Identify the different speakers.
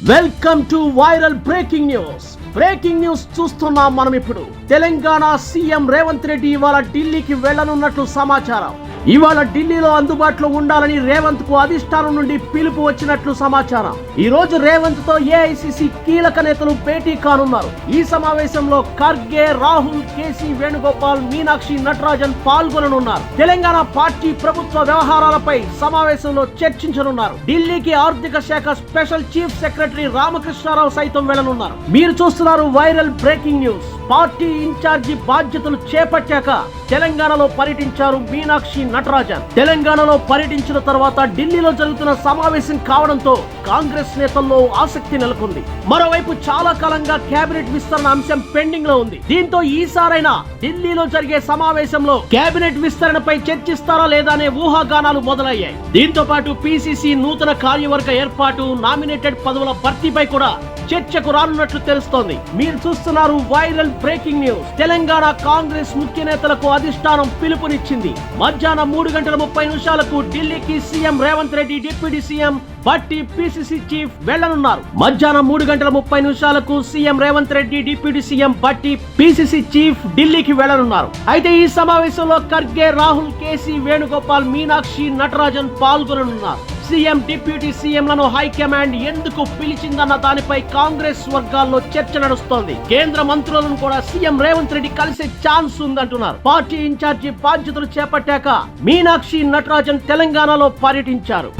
Speaker 1: Welcome to viral breaking news చూస్తున్నాం మనం ఇప్పుడు. తెలంగాణ సీఎం రేవంత్ రెడ్డి ఇవాళ ఢిల్లీకి వెళ్లనున్నట్లు సమాచారం. ఇవాళ ఢిల్లీలో అందుబాటులో ఉండాలని రేవంత్ కు అధిష్టానం నుండి పిలుపు వచ్చినట్లు సమాచారం. ఈ రోజు రేవంత్ తో ఏఐసిసి కీలక నేతలు భేటీ కానున్నారు. ఈ సమావేశంలో ఖర్గే, రాహుల్, కేసీ వేణుగోపాల్, మీనాక్షి నటరాజన్ పాల్గొననున్నారు. తెలంగాణ పార్టీ ప్రభుత్వ వ్యవహారాలపై సమావేశంలో చర్చించనున్నారు. ఢిల్లీకి ఆర్థిక శాఖ స్పెషల్ చీఫ్ సెక్రటరీ రామకృష్ణారావు సైతం వెళ్లనున్నారు. మీరు చూస్తున్నారు viral breaking news. Party in charge బాధ్యతలు చేపట్టాక తెలంగాణలో పర్యటించారు మీనాక్షి నటరాజన్. తెలంగాణలో పర్యటించిన తర్వాత ఢిల్లీలో జరుగుతున్న సమావేశం కావడంతో కాంగ్రెస్ నేతల్లో ఆసక్తి నెలకొంది. మరోవైపు చాలా కాలంగా కేబినెట్ విస్తరణ అంశం పెండింగ్ లో ఉంది. దీంతో ఈసారైనా ఢిల్లీలో జరిగే సమావేశంలో కేబినెట్ విస్తరణపై చర్చిస్తారా లేదా అనే ఊహాగానాలు మొదలయ్యాయి. దీంతో పాటు పిసిసి నూతన కార్యవర్గ ఏర్పాటు, నామినేటెడ్ పదవుల భర్తీపై కూడా చర్చకు రానున్నట్లు తెలుస్తోంది. మీరు చూస్తున్నారు viral breaking news. Telangana Congress ముఖ్య నేతలకు అధిష్టానం పిలుపునిచ్చింది. మధ్యాహ్నం 3:30 ఢిల్లీకి CM Revanth Reddy, deputy CM Bhatti, PCC chief వెళ్లనున్నారు. మధ్యాహ్నం 3:30 CM Revanth Reddy, deputy CM Bhatti, PCC chief ఢిల్లీకి వెళ్లనున్నారు. అయితే ఈ సమావేశంలో ఖర్గే, రాహుల్, కేసీ వేణుగోపాల్, మీనాక్షి నటరాజన్ పాల్గొననున్నారు. సీఎం, డిప్యూటీ సీఎంలను హైకమాండ్ ఎందుకు పిలిచిందన్న దానిపై కాంగ్రెస్ వర్గాల్లో చర్చ నడుస్తోంది. కేంద్ర మంత్రులను కూడా సీఎం రేవంత్ రెడ్డి కలిసే ఛాన్స్ ఉందంటున్నారు. పార్టీ ఇన్ఛార్జి బాధ్యతలు చేపట్టాక మీనాక్షి నటరాజన్ తెలంగాణలో పర్యటించారు.